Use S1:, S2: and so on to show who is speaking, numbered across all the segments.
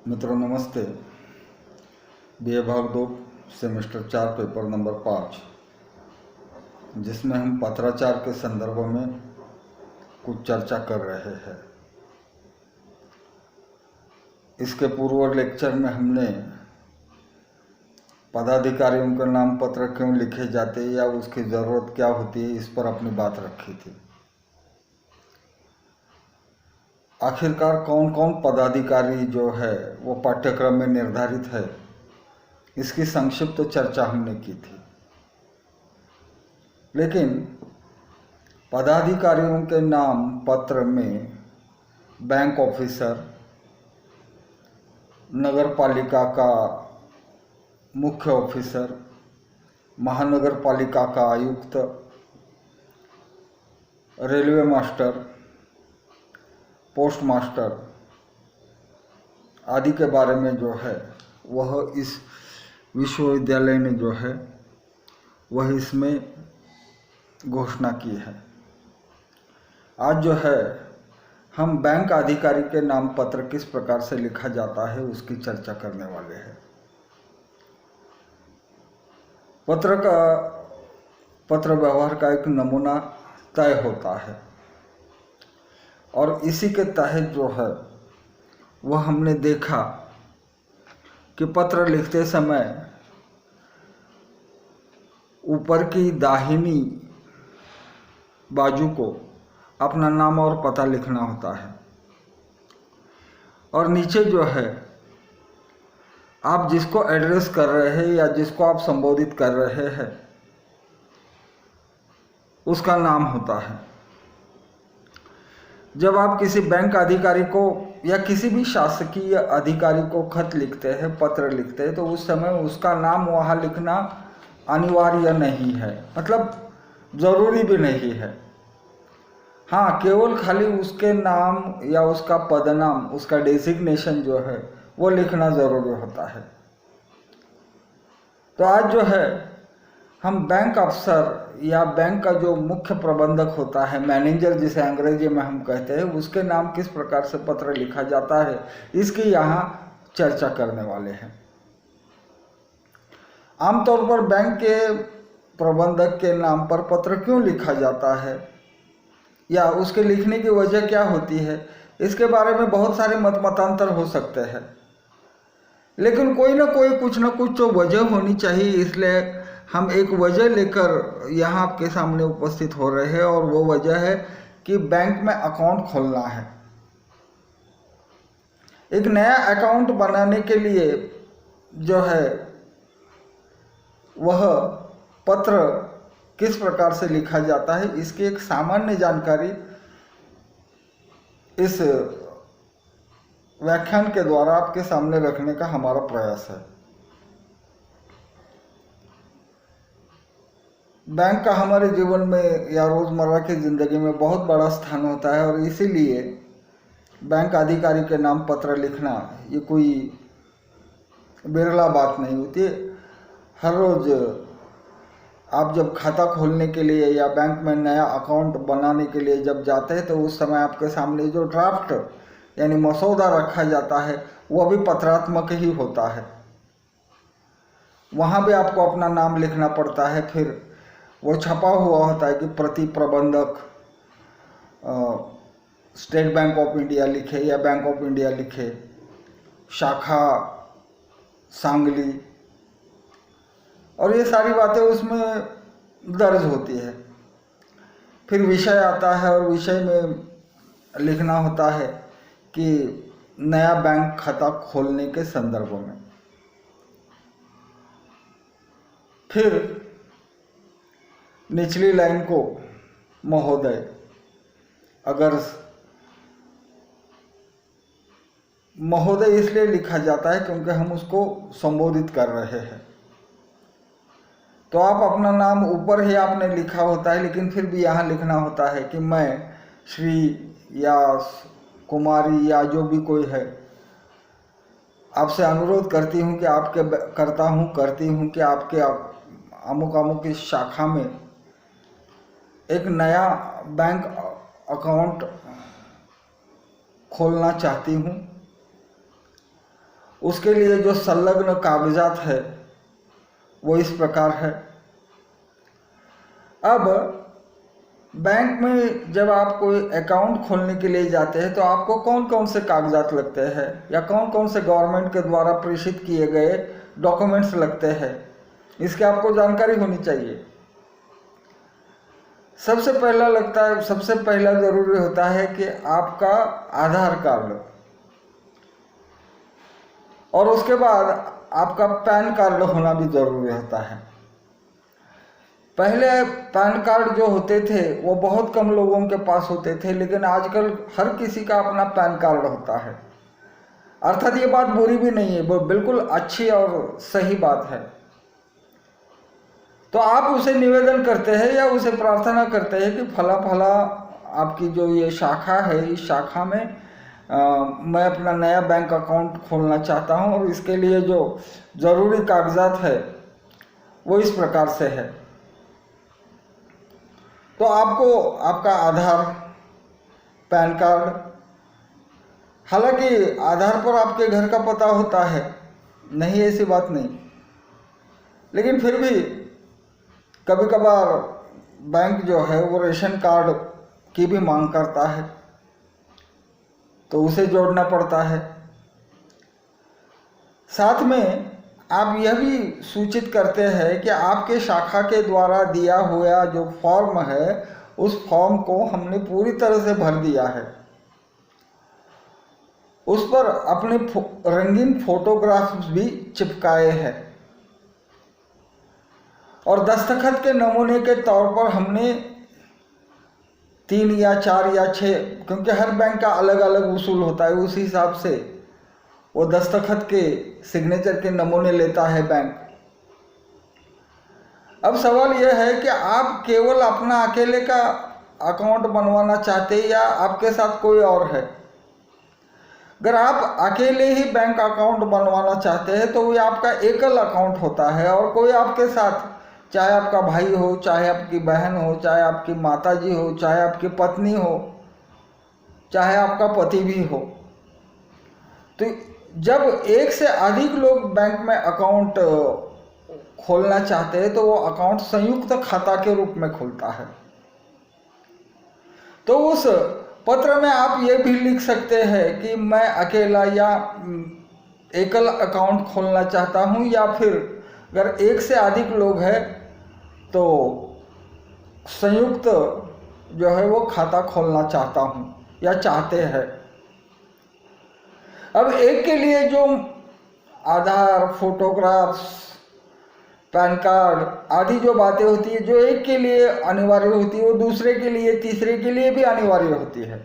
S1: मित्रों नमस्ते। बीए भाग 2 सेमेस्टर 4 पेपर नंबर 5, जिसमें हम पत्राचार के संदर्भ में कुछ चर्चा कर रहे हैं। इसके पूर्व लेक्चर में हमने पदाधिकारियों के नाम पत्र क्यों लिखे जाते हैं या उसकी ज़रूरत क्या होती है, इस पर अपनी बात रखी थी। आखिरकार कौन कौन पदाधिकारी जो है वो पाठ्यक्रम में निर्धारित है, इसकी संक्षिप्त चर्चा हमने की थी। लेकिन पदाधिकारियों के नाम पत्र में बैंक ऑफिसर, नगर पालिका का मुख्य ऑफिसर, महानगर पालिका का आयुक्त, रेलवे मास्टर, पोस्ट मास्टर आदि के बारे में जो है वह इस विश्वविद्यालय ने जो है वह इसमें घोषणा की है। आज जो है हम बैंक अधिकारी के नाम पत्र किस प्रकार से लिखा जाता है उसकी चर्चा करने वाले हैं। पत्र व्यवहार का एक नमूना तय होता है और इसी के तहत जो है वह हमने देखा कि पत्र लिखते समय ऊपर की दाहिनी बाजू को अपना नाम और पता लिखना होता है और नीचे जो है आप जिसको एड्रेस कर रहे हैं या जिसको आप संबोधित कर रहे हैं उसका नाम होता है। जब आप किसी बैंक अधिकारी को या किसी भी शासकीय अधिकारी को खत लिखते हैं, पत्र लिखते हैं, तो उस समय उसका नाम वहाँ लिखना अनिवार्य नहीं है, मतलब ज़रूरी भी नहीं है। हाँ, केवल खाली उसके नाम या उसका पदनाम, उसका डेजिग्नेशन जो है वो लिखना ज़रूरी होता है। तो आज जो है हम बैंक अफसर या बैंक का जो मुख्य प्रबंधक होता है, मैनेजर जिसे अंग्रेजी में हम कहते हैं, उसके नाम किस प्रकार से पत्र लिखा जाता है इसकी यहाँ चर्चा करने वाले हैं। आमतौर पर बैंक के प्रबंधक के नाम पर पत्र क्यों लिखा जाता है या उसके लिखने की वजह क्या होती है, इसके बारे में बहुत सारे मतांतर हो सकते हैं, लेकिन कोई ना कोई कुछ ना कुछ तो वजह होनी चाहिए। इसलिए हम एक वजह लेकर यहाँ आपके सामने उपस्थित हो रहे हैं और वो वजह है कि बैंक में अकाउंट खोलना है। एक नया अकाउंट बनाने के लिए जो है वह पत्र किस प्रकार से लिखा जाता है, इसकी एक सामान्य जानकारी इस व्याख्यान के द्वारा आपके सामने रखने का हमारा प्रयास है। बैंक का हमारे जीवन में या रोज़मर्रा की ज़िंदगी में बहुत बड़ा स्थान होता है और इसीलिए बैंक अधिकारी के नाम पत्र लिखना ये कोई बिरला बात नहीं होती। हर रोज़ आप जब खाता खोलने के लिए या बैंक में नया अकाउंट बनाने के लिए जब जाते हैं तो उस समय आपके सामने जो ड्राफ्ट यानी मसौदा रखा जाता है वह भी पत्रात्मक ही होता है। वहाँ भी आपको अपना नाम लिखना पड़ता है, फिर वो छपा हुआ होता है कि प्रति प्रबंधक स्टेट बैंक ऑफ इंडिया लिखे या बैंक ऑफ इंडिया लिखे, शाखा सांगली, और ये सारी बातें उसमें दर्ज होती है। फिर विषय आता है और विषय में लिखना होता है कि नया बैंक खाता खोलने के संदर्भ में। फिर निचली लाइन को महोदय, अगर महोदय इसलिए लिखा जाता है क्योंकि हम उसको संबोधित कर रहे हैं। तो आप अपना नाम ऊपर ही आपने लिखा होता है, लेकिन फिर भी यहाँ लिखना होता है कि मैं श्री या कुमारी या जो भी कोई है आपसे अनुरोध करती हूँ कि आपके अमुक अमुक इस शाखा में एक नया बैंक अकाउंट खोलना चाहती हूँ उसके लिए जो संलग्न कागजात है वो इस प्रकार है। अब बैंक में जब आप कोई अकाउंट खोलने के लिए जाते हैं तो आपको कौन कौन से कागजात लगते हैं या कौन कौन से गवर्नमेंट के द्वारा प्रेषित किए गए डॉक्यूमेंट्स लगते हैं, इसकी आपको जानकारी होनी चाहिए। सबसे पहला जरूरी होता है कि आपका आधार कार्ड, और उसके बाद आपका पैन कार्ड होना भी जरूरी होता है। पहले पैन कार्ड जो होते थे वो बहुत कम लोगों के पास होते थे, लेकिन आजकल हर किसी का अपना पैन कार्ड होता है। अर्थात ये बात बुरी भी नहीं है, वो बिल्कुल अच्छी और सही बात है। तो आप उसे निवेदन करते हैं या उसे प्रार्थना करते हैं कि फला फला आपकी जो ये शाखा है, इस शाखा में मैं अपना नया बैंक अकाउंट खोलना चाहता हूं और इसके लिए जो ज़रूरी कागजात है वो इस प्रकार से है। तो आपको आपका आधार, पैन कार्ड, हालांकि आधार पर आपके घर का पता होता है, नहीं ऐसी बात नहीं, लेकिन फिर भी कभी कभार बैंक जो है वो रेशन कार्ड की भी मांग करता है, तो उसे जोड़ना पड़ता है। साथ में आप यह भी सूचित करते हैं कि आपके शाखा के द्वारा दिया हुआ जो फॉर्म है उस फॉर्म को हमने पूरी तरह से भर दिया है, उस पर अपने रंगीन फोटोग्राफ्स भी चिपकाए हैं, और दस्तखत के नमूने के तौर पर हमने 3 या 4 या 6, क्योंकि हर बैंक का अलग अलग उसूल होता है, उस हिसाब से वो दस्तखत के सिग्नेचर के नमूने लेता है बैंक। अब सवाल यह है कि आप केवल अपना अकेले का अकाउंट बनवाना चाहते हैं या आपके साथ कोई और है। अगर आप अकेले ही बैंक अकाउंट बनवाना चाहते हैं तो वो आपका एकल अकाउंट होता है, और कोई आपके साथ, चाहे आपका भाई हो, चाहे आपकी बहन हो, चाहे आपकी माताजी हो, चाहे आपकी पत्नी हो, चाहे आपका पति भी हो, तो जब एक से अधिक लोग बैंक में अकाउंट खोलना चाहते हैं तो वो अकाउंट संयुक्त खाता के रूप में खुलता है। तो उस पत्र में आप ये भी लिख सकते हैं कि मैं अकेला या एकल अकाउंट खोलना चाहता हूँ, या फिर अगर एक से अधिक लोग हैं तो संयुक्त जो है वो खाता खोलना चाहता हूँ या चाहते हैं। अब एक के लिए जो आधार, फोटोग्राफ्स, पैन कार्ड आदि जो बातें होती है, जो एक के लिए अनिवार्य होती है वो दूसरे के लिए, तीसरे के लिए भी अनिवार्य होती है।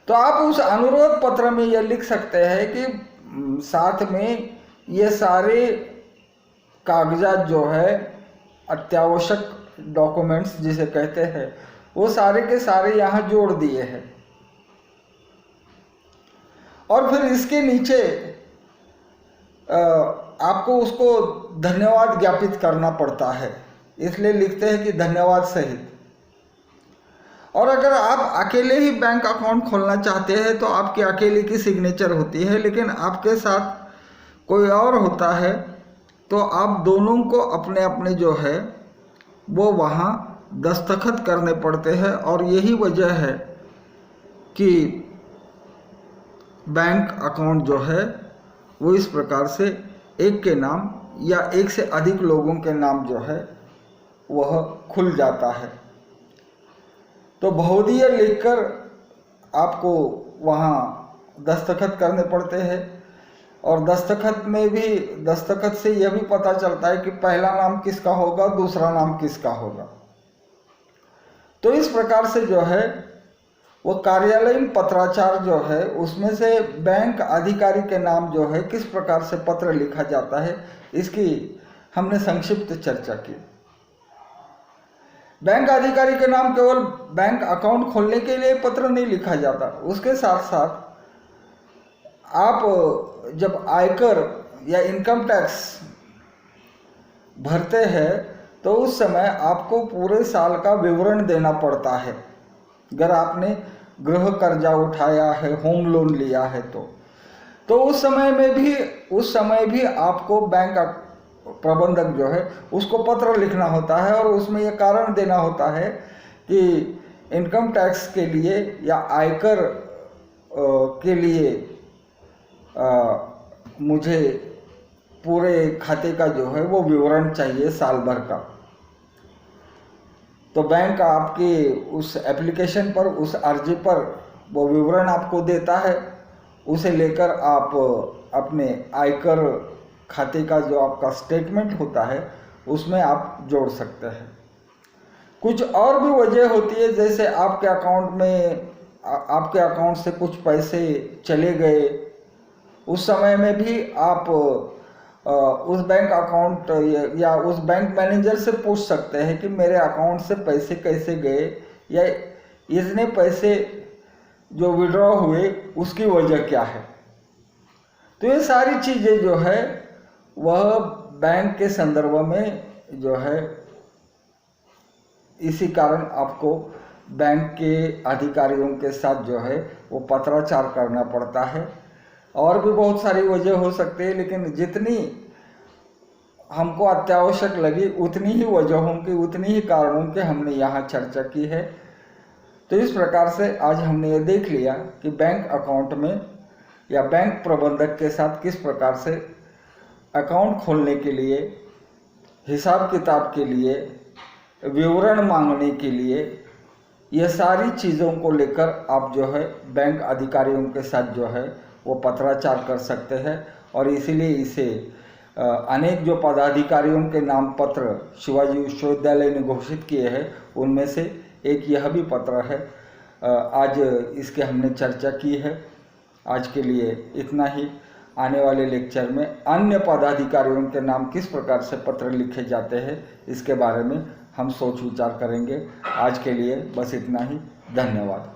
S1: तो आप उस अनुरोध पत्र में यह लिख सकते हैं कि साथ में ये सारे कागजात जो है, अत्यावश्यक डॉक्यूमेंट्स जिसे कहते हैं, वो सारे के सारे यहाँ जोड़ दिए हैं। और फिर इसके नीचे आपको उसको धन्यवाद ज्ञापित करना पड़ता है, इसलिए लिखते हैं कि धन्यवाद सहित। और अगर आप अकेले ही बैंक अकाउंट खोलना चाहते हैं तो आपकी अकेले की सिग्नेचर होती है, लेकिन आपके साथ कोई और होता है तो आप दोनों को अपने अपने जो है वो वहाँ दस्तखत करने पड़ते हैं। और यही वजह है कि बैंक अकाउंट जो है वो इस प्रकार से एक के नाम या एक से अधिक लोगों के नाम जो है वह खुल जाता है। तो बहुधीय लिखकर आपको वहाँ दस्तखत करने पड़ते हैं, और दस्तखत में भी, दस्तखत से यह भी पता चलता है कि पहला नाम किसका होगा, दूसरा नाम किसका होगा। तो इस प्रकार से जो है वो कार्यालयीन पत्राचार जो है उसमें से बैंक अधिकारी के नाम जो है किस प्रकार से पत्र लिखा जाता है, इसकी हमने संक्षिप्त चर्चा की। बैंक अधिकारी के नाम केवल बैंक अकाउंट खोलने के लिए पत्र नहीं लिखा जाता, उसके साथ साथ आप जब आयकर या इनकम टैक्स भरते हैं तो उस समय आपको पूरे साल का विवरण देना पड़ता है। अगर आपने गृह कर्जा उठाया है, होम लोन लिया है तो तो उस समय भी आपको बैंक प्रबंधक जो है उसको पत्र लिखना होता है और उसमें ये कारण देना होता है कि इनकम टैक्स के लिए या आयकर के लिए मुझे पूरे खाते का जो है वो विवरण चाहिए साल भर का। तो बैंक आपकी उस एप्लीकेशन पर, उस अर्जी पर वो विवरण आपको देता है। उसे लेकर आप अपने आयकर खाते का जो आपका स्टेटमेंट होता है उसमें आप जोड़ सकते हैं। कुछ और भी वजह होती है, जैसे आपके अकाउंट से कुछ पैसे चले गए, उस समय में भी आप उस बैंक अकाउंट या उस बैंक मैनेजर से पूछ सकते हैं कि मेरे अकाउंट से पैसे कैसे गए या इतने पैसे जो विड्रॉ हुए उसकी वजह क्या है। तो ये सारी चीज़ें जो है वह बैंक के संदर्भ में जो है, इसी कारण आपको बैंक के अधिकारियों के साथ जो है वो पत्राचार करना पड़ता है। और भी बहुत सारी वजह हो सकती है, लेकिन जितनी हमको अत्यावश्यक लगी उतनी ही वजहों की, उतनी ही कारणों के हमने यहाँ चर्चा की है। तो इस प्रकार से आज हमने ये देख लिया कि बैंक अकाउंट में या बैंक प्रबंधक के साथ किस प्रकार से अकाउंट खोलने के लिए, हिसाब किताब के लिए, विवरण मांगने के लिए, ये सारी चीज़ों को लेकर आप जो है बैंक अधिकारियों के साथ जो है वो पत्राचार कर सकते हैं। और इसीलिए इसे अनेक जो पदाधिकारियों के नाम पत्र शिवाजी विश्वविद्यालय ने घोषित किए हैं उनमें से एक यह भी पत्र है। आज इसके हमने चर्चा की है। आज के लिए इतना ही। आने वाले लेक्चर में अन्य पदाधिकारियों के नाम किस प्रकार से पत्र लिखे जाते हैं इसके बारे में हम सोच विचार करेंगे। आज के लिए बस इतना ही। धन्यवाद।